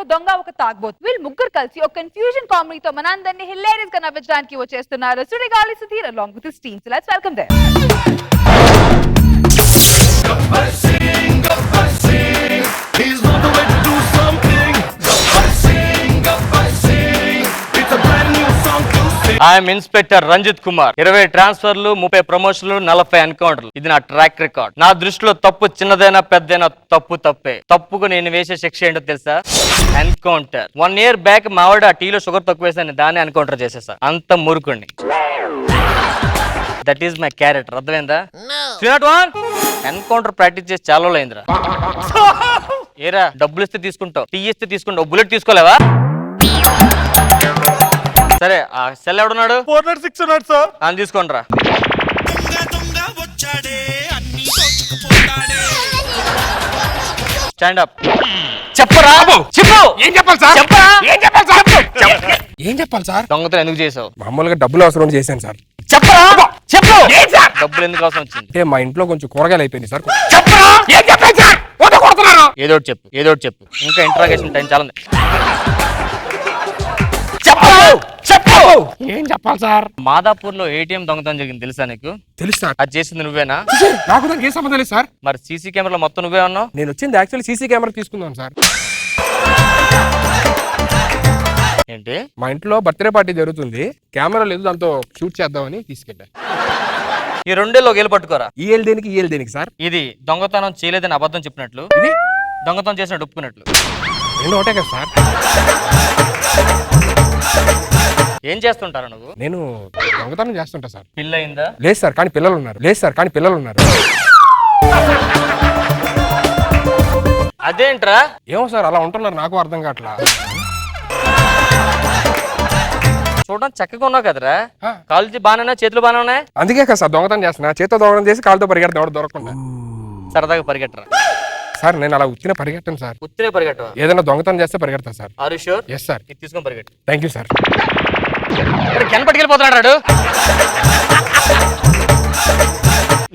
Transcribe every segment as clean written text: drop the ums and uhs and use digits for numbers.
ఒక దొంగ ఒక తాగ్బోత్. వీళ్ళు ముగ్గురు కలిసి ఒక కన్ఫ్యూజన్ కామెడీతో మనందరినీ హిలేరియస్ గా నవ్వించడానికి వచ్చేస్తున్నారు Sudigali Sudheer along with his team. So let's welcome them. He's on the way to do something. It's a brand new song to sing. I'm inspector Ranjit Kumar. 20 ట్రాన్స్ఫర్లు, 30 ప్రమోషన్లు, 40 ఎన్కౌంటర్లు. ఇది నా ట్రాక్ రికార్డ్. నా దృష్టిలో తప్పు చిన్నదైనా పెద్దైనా తప్పే. తప్పుకు నేను వేసే శిక్ష ఏంటో తెలుసా? ఎన్కౌంటర్. 1 year బ్యాక్ మా ఆవిడ టీలో షుగర్ తక్కువ వేసాను, దాన్ని ఎన్కౌంటర్ చేసేసా. అంత మురుకుని. That is my character. అర్థమైందా? ఎన్కౌంటర్ ప్రాక్టీస్ చేసి చాలా రోజులు అయిందిరా. ఏరా డబ్బులు ఇస్తే తీసుకుంటావు, టీ ఇస్తే తీసుకుంటావు, బుల్లెట్ తీసుకోలేవా? సరే ఆ సెల్ ఎవడున్నాడు? 406 ఉన్నాడు సార్. అని తీసుకోండి రా. Stand up. చెప్పరా? చెప్పు. ఏం చెప్పాలి సార్? చెప్పరా? ఏం చెప్పాలి సార్? ఏం చెప్పాలి సార్? దొంగతనం ఎందుకు చేసావు? మామూలుగా డబ్బులు అవసరం ఉండి చేశాను సార్. చెప్పరా? చెప్పు. ఏం సార్? డబ్బులు ఎందుకు అవసరం వచ్చింది? అంటే మా ఇంట్లో కొంచెం కూరగాయలు అయిపోయింది సార్. చెప్పరా? ఏం చెప్పాలి సార్? కొడుతున్నారు. ఏదో ఒకటి చెప్పు. ఇంకా ఇంట్రాగేషన్ టైం చాలా ఉంది. చెప్పు. ఏం చెప్పాలి సార్? మాదాపూర్ లో ఏటీఎం దొంగతనం జరిగింది, తెలుసా నీకు? తెలుసు సార్. అది చేసింది నువ్వేనా? నాకు దానికి ఏం సంబంధం లేదు సార్. మరి సీసీ కెమెరాలో మొత్తం నువ్వే ఉన్నావు. నేను వచ్చింది యాక్చువల్లీ సీసీ కెమెరా తీసుకుందాం సార్. ఏంటి? మా ఇంట్లో బర్త్డే పార్టీ జరుగుతుంది, కెమెరా లేదు, దాంతో షూట్ చేద్దామని తీసుకెళ్ళా. ఈ 2 ఏళ్ళు గేలు పట్టుకోరా. ఈ ఏళ్ళు దేనికి సార్? ఇది దొంగతనం చేయలేదని అబద్ధం చెప్పినట్లు, ఇది దొంగతనం చేసినట్టు ఒప్పుకున్నట్లు. నేను ఒకటే కదా సార్. ఏం చేస్తుంటారా నువ్వు? నేను దొంగతనం చేస్తుంటా సార్. పిల్ల అయిందా? లేదు సార్, కానీ పిల్లలు ఉన్నారు. అదేంట్రా? ఏమో సార్, అలా ఉంటున్నారు, నాకు అర్థం కావట్లా. చూడడం చక్కగా ఉన్నావు కదరా. కాళ్ళు బాగానే, చేతులు బాగానే ఉన్నాయి. అందుకే కదా సార్ దొంగతనం చేస్తున్నా. చేతితో దొంగతనం చేసి కాళ్ళతో పరిగెడతా, ఎవరు దొరకకుండా. సరదాగా పరిగెట్టరా. సార్ నేను అలా ఉత్తిన పరిగెట్టను సార్. ఉత్తినే పరిగెట్టవా? ఏదైనా దొంగతనం చేస్తే పరిగెడతా sir. Are you sure? Yes sir. ఇది తీసుకొని పరిగెట్టు. Thank you sir. కెన్ పట్టుకెళ్ళిపోతున్నాడు.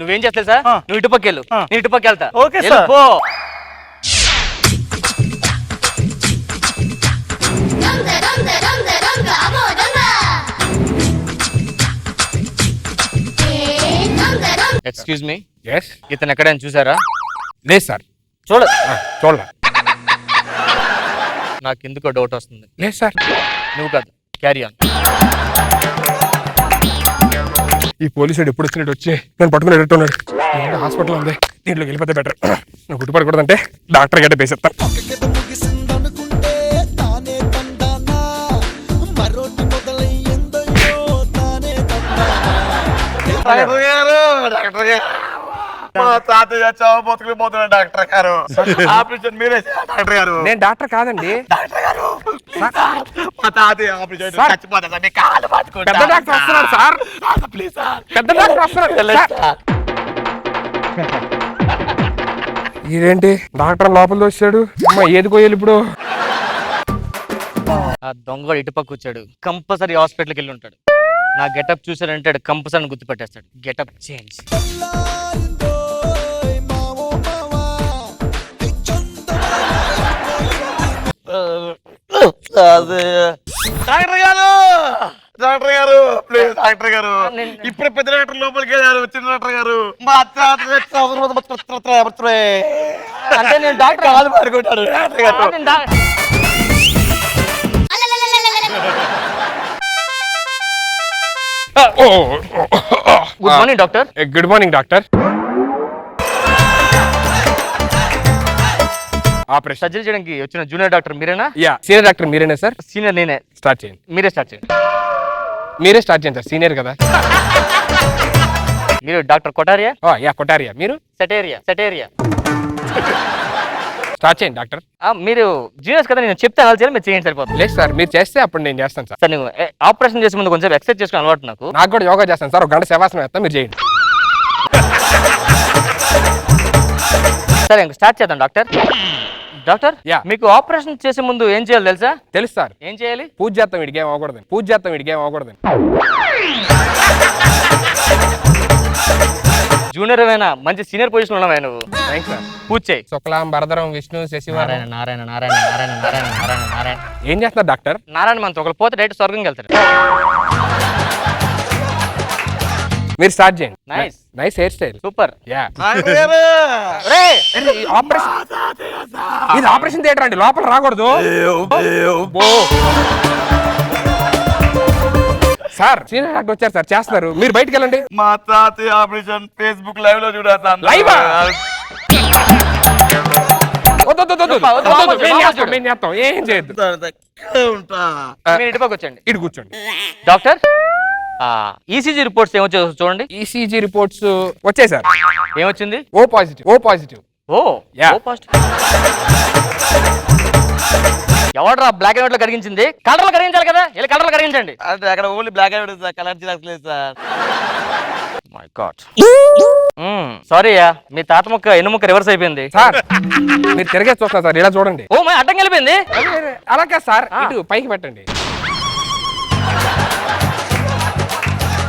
నువ్వేం చేస్తా సార్? నువ్వు ఇటు పక్కెళ్ళు, నేను ఇటు పక్క వెళ్తా. Okay sir. పో. Excuse me, yes. ఇతను ఎక్కడైనా చూసారా? లేదు సార్. చూడలే. నాకు ఎందుకో డౌట్ వస్తుంది. లేదు సార్. నువ్వు కాదు, క్యారీ ఆన్. ఈ పోలీసుడు ఎప్పుడు వచ్చినట్టు వచ్చి నేను పట్టుకుని ఉన్నాడు. హాస్పిటల్ ఉంది, దీంట్లోకి వెళ్ళిపోతే బెటర్. నువ్వు గుర్తుపడకూడదంటే డాక్టర్ గడ్డ పేసేస్తా. మా తాతయ్య చావ బతుకుపోతున్నాడు డాక్టర్ గారు. ఆపరేషన్ మీరే డాక్టర్ గారు. నేను డాక్టర్ కాదండి. మా తాతయ్య ఆపరేషన్ చచ్చిపోతా, మీ కాళ్ళు పట్టుకుంటా. పెద్ద డాక్టర్ వస్తున్నాడు సార్. Please sir. పెద్ద డాక్టర్ వస్తున్నాడు. ఇదేంటి డాక్టర్ లోపల వచ్చాడు? అమ్మా ఏది కోయాలి ఇప్పుడు? ఆ దొంగ ఇటు పక్క వచ్చాడు, కంపల్సరీ హాస్పిటల్కి వెళ్ళి ఉంటాడు. నా గెటప్ చూసాడంటే కంపల్సరీ గుర్తుపెట్టేస్తాడు. Getup change. డాక్టర్ గారు ప్లీజ్ డాక్టర్ గారు, ఇప్పుడు పెద్ద డాక్టర్ లోపలికి వెళ్ళారు, చిన్న డాక్టర్ గారు. మా అంటే నేను డాక్టర్ కాలు పడుకుంటాడు డాక్టర్ గారు. Good morning doctor. Good morning doctor. Operation surgery చేయడానికి వచ్చిన జూనియర్ డాక్టర్ మీరేనా? యా. సీనియర్ డాక్టర్ మీరేనా సార్? సీనియర్ నేనే. స్టార్ట్ చేయండి. మీరే స్టార్ట్ చేయండి. సార్. సీనియర్ కదా. మీరు డాక్టర్ కొటారియా? యా కొటారియా. మీరు? సెటేరియా. స్టార్ట్ చేయండి డాక్టర్. మీరు జూనియర్స్ కదా, నేను చెప్తే అలా చేయాలి, మీరు చేయండి సరిపోతుంది. లేదు సార్, మీరు చేస్తే అప్పుడు నేను చేస్తాను సార్. సార్ నేను ఆపరేషన్ చేసే ముందు కొంచెం ఎక్సర్సైజ్ చేసుకుని అలవాటు నాకు. నాకు కూడా యోగా చేస్తాను సార్. 1 గంట శవాసనం వేస్తాను, మీరు చేయండి. సరే స్టార్ట్ చేద్దాం డాక్టర్. Doctor yeah. మీకు ఆపరేషన్ చేసే ముందు ఏం చేయాలి తెలుసా? తెలుసు సార్. ఏం చేయాలి? పూజ చేస్తాం, వీడికి ఏం అవ్వకూడదు. జూనియర్ అయినా మంచి సీనియర్ పొజిషన్ ఉన్నావా నువ్వు. Thanks sir. పూజ చేయి. శుక్లాం భరధరం విష్ణు శశివారం. నారాయణ నారాయణ నారాయణ నారాయణ నారాయణ నారాయణ. ఏం చేస్తున్నారు డాక్టర్? నారాయణ మనతో ఒకరు పోతే డైరెక్ట్ స్వర్గంకి వెళ్తారు. మీరు స్టార్ట్ చేయండి. Nice nice hair style. Super. Yeah. Doctor గారు ఆపరేషన్, ఇది ఆపరేషన్ థియేటర్ అండి, లోపల రాకూడదు. సార్ సీనియర్ డాక్టర్ వచ్చారు సార్, చేస్తున్నారు, మీరు బయటికి వెళ్ళండి. మా తాతయ్య ఆపరేషన్ ఫేస్బుక్ లైవ్ లో చూడతాను. లైవ్ ఏం చేయొద్దు. ఉంటా. మీరు ఇటు పక్క వచ్చండి. ఇటు కూర్చోండి. డాక్టర్ ఈసీజీ రిపోర్ట్స్ ఏమొచ్చో చూడండి. ఈసీజీ రిపోర్ట్స్ వచ్చాయి సార్. ఏమొచ్చింది? O positive. O positive. Oh Yeah. O positive. ఎవడ్రా బ్లాక్ అండ్ వైట్ లో కరిగించింది? కలర్లు కరిగించాలి కదా, ఇలా కలర్లు కరిగించండి. అంటే అక్కడ only black and white sir, colour xerox లేదు sir. My god. Sorry yeah, మీ తాత ముక్క ఎన్ను ముక్క రివర్స్ అయిపోయింది. సార్ మీరు తిరిగే చూస్తున్నారు సార్, ఇలా చూడండి. ఓ మై అడ్డం వెళ్ళిపోయింది. అలా కాదు సార్, ఇటు పైకి పెట్టండి.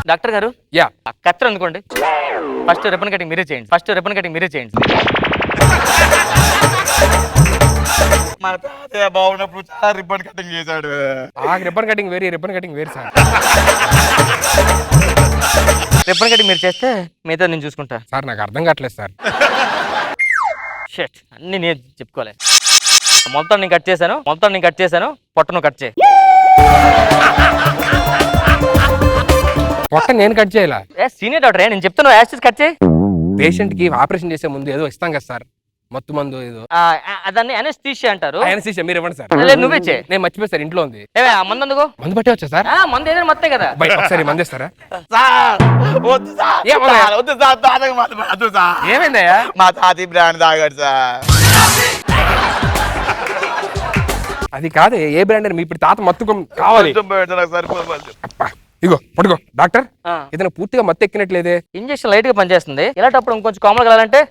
డాక్టర్ గారు యా. కత్తెర అనుకోండి. ఫస్ట్ రిబ్బన్ కటింగ్ మీరే చేయండి. ఫస్ట్ రిబ్బన్ కటింగ్ మీరే చేయండి. మా తాతయ్య బాగున్నప్పుడు చాలా రిబ్బన్ కటింగ్ చేశాడు. ఆ రిబ్బన్ కటింగ్ వేరు, రిబ్బన్ కటింగ్ వేరు సార్. రిబ్బన్ కటింగ్ మీరు చేస్తే మిగతా నేను చూసుకుంటా. సార్ నాకు అర్థం కావట్లేదు సార్. షట్, అన్ని నేను చెప్పుకోలే. మొత్తం నేను కట్ చేశాను. పొట్టను కట్ చేయి. మొత్తం నేను కట్ చేయాలా? సీనియర్ డాక్టర్ నేను చెప్తాను, యాస్టిస్ కట్ చేయి. పేషెంట్ కి ఆపరేషన్ చేసే ముందు ఏదో ఇస్తాం కదా సార్, మత్తు మందు ఏదో. దాన్ని అనస్థీషియా అంటారు. అనస్థీషియా మీరు ఇవ్వండి సార్. లేదు, నువ్వే చేయి. నేను మర్చిపోయి సార్, ఇంట్లో ఉంది. ఏమే ఆ మందు అందుకో. మందు పట్టే వచ్చా సార్? మందు ఏదైనా మొత్తం కదా. ఒకసారి మందు ఇస్తారా? సార్ వద్దు సార్, ఏమన్నా? వద్దు సార్, తాతయ్య వద్దు సార్. ఏమైందయ్యా? మా తాతయ్య బ్రాండ్ తాగాడు సార్. అది కాదే, ఏ బ్రాండ్ అని? మీ ఇప్పుడు తాత మత్తు కావాలి. సరిపోదు. అబ్బా, ఇగో పట్టుకో డాక్టర్. ఆ. ఇతను పూర్తిగా మత్తు ఎక్కినట్లేదే. ఇంజెక్షన్ లైట్ గా పనిచేస్తుంది. ఇలాంటప్పుడు ఇంకొంచెం కామన్ కలాలంటే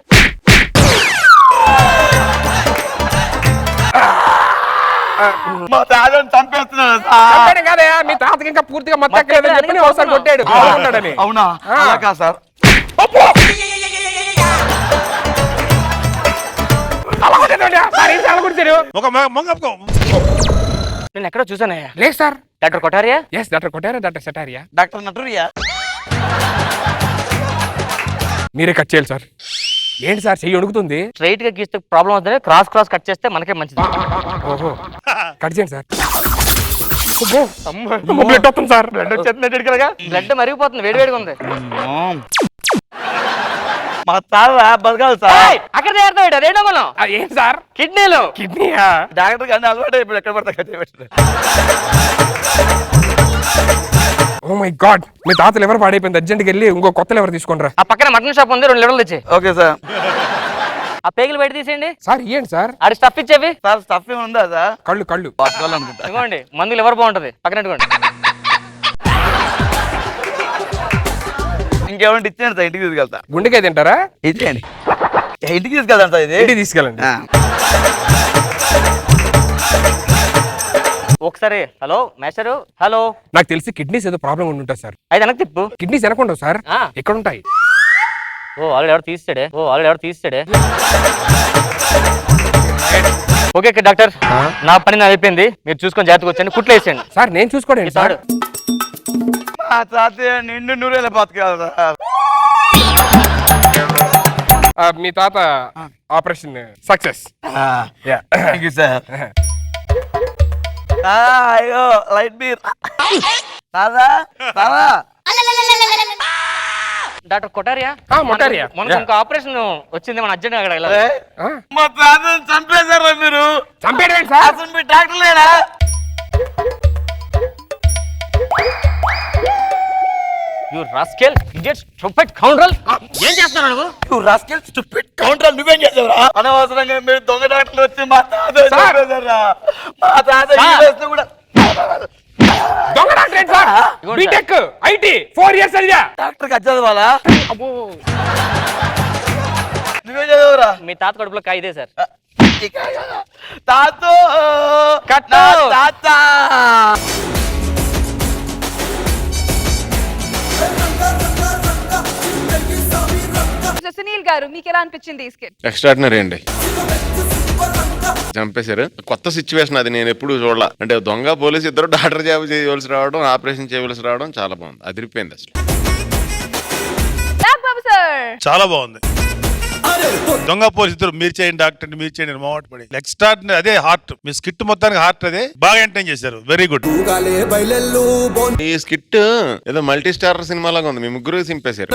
మా తాతని చంపేస్తున్నాడు సార్. చెప్పాడు కాదయ్యా, మీ తాతకి ఇంకా పూర్తిగా మత్తు ఎక్కలేదని చెప్పి ఒకసారి కొట్టాడు. బాగుంటాడని. అవునా? అలా కాదు సార్. నేను ఎక్కడో చూసానయ్యా. లేదు సార్. డాక్టర్ కొఠారియా? ఎస్ డాక్టర్ కొట్టారా, డాక్టర్ సెటారియా. డాక్టర్ నటురియా. మీరే కట్ చేయాలి సార్. ఏంటి సార్ చెయ్యి వణుకుతుంది? స్ట్రైట్ గా గీస్తే ప్రాబ్లం అవుతుంది, క్రాస్ కట్ చేస్తే మనకే మంచిది. ఓహో, కట్ చేయండి సార్. బ్లడ్ వస్తుంది సార్. బ్లడ్ మరిగిపోతుంది, వేడివేడిగా ఉంది. మా తాత బతకాలి సార్. అక్కడ చేరుతాడు రెండో మనం. ఏంటి సార్? కిడ్నీలు. కిడ్నీయా? డాక్టర్ గారిని అలవాటు ఇప్పుడు ఎక్కడ పడతా కట్టే పెట్టారు. ఓ మై గాడ్, మీ తాత లివర్ పాడైపోయింది. అర్జెంట్కి వెళ్ళి ఇంకో కొత్త లివర్ తీసుకుంటారా. ఆ పక్కన మటన్ షాప్ ఉంది, 2 లివర్లు తెచ్చి. Okay sir. ఆ పేగులు బయట తీసేయండి సార్. ఇయ్యండి సార్. అది స్టఫ్ ఇచ్చేవి. సార్ స్టఫ్ ఏమి ఉందా సార్? కళ్ళు కళ్ళు పట్టుకోవాలనుకుంటా. ఇదిగోండి మందు లివర్ బాగుంటది, పక్కన పెట్టుకోండి. ఇంకేమంటే ఇచ్చేయండి సార్, ఇంటికి తీసుకెళ్తా. గుండెకాయ తింటారా? ఇచ్చేయండి, ఇంటికి తీసుకెళ్తాను సార్. ఇది ఇంటికి తీసుకెళ్ళండి. ఒకసారి హలో మేస్టరు, హలో. నాకు తెలిసి కిడ్నీస్ ఏదో ప్రాబ్లం ఉండి ఉంటుంది సార్. అయితే వెనక్కి తిప్పు. కిడ్నీస్ వెనకుండవు సార్, ఎక్కడ ఉంటాయి? ఓ ఆల్రెడీ ఎవరు తీస్తాడే. ఓకే డాక్టర్, నా పని నా అయిపోయింది. మీరు చూసుకొని జాగ్రత్తగా వచ్చండి, కుట్లు వేసేయండి. సార్ నేను చూసుకోండి సార్. మా తాతయ్య నిండు నూరేళ్ళ బతకాలి సార్. మీ తాత operation success. Thank you sir. అయ్యో లైట్ బీర్. తాదా తాదా. డాక్టర్ కొఠారియా? మొటారియా. మనకు ఇంకో ఆపరేషన్ వచ్చింది, మన అర్జెంట్ అక్కడ వెళ్ళాలి. మా తాతని చంపేశారా మీరు? చంపేయండి సార్. అసలు మీ డాక్టర్ లేడా? You rascal, idiot, stupid counter. ఏం చేస్తున్నావు నువ్వు? You rascal, stupid counter, నువ్వేం చేసావురా? అనవసరంగా మీరు దొంగ డాక్టర్లు వచ్చి మా తాతని చంపేశారా? మా తాత ఈ వయసులో కూడా దొంగ డాక్టర్ ఏంటి సార్? బీటెక్ ఐటీ 4 years చదివా. డాక్టర్ కి చదవాలా? నువ్వేం చదవరా? మీ తాత కడుపులో కాయిదే సార్. తాతో కట్టు. తాత. గారు మీకు ఎలా అనిపించింది ఈ స్కిట్? ఎక్స్ట్రాడినరీ అండి, చంపేశారు. కొత్త సిచ్యువేషన్ అది, నేను ఎప్పుడు చూడాల. అంటే దొంగ పోలీసు ఇద్దరు డాక్టర్ జాబ్ చేయవలసి రావడం, ఆపరేషన్ చేయవలసి రావడం చాలా బాగుంది, అదిరిపోయింది అసలు. నాగబాబు సార్ చాలా బాగుంది. దొంగ పోలీసు ఇద్దరు మీరు చేయండి డాక్టర్ మీరు చేయండి మాట పడి ఎక్స్ట్రాడినరీ. అదే హార్ట్, మీ స్కిట్ మొత్తానికి హార్ట్ అదే బాగా ఎంటర్టైన్ చేశారు. Very good. ఈ స్కిట్ ఏదో మల్టీ స్టార్ సినిమా లాగా ఉంది, మీ ముగ్గురు సింపేశారు.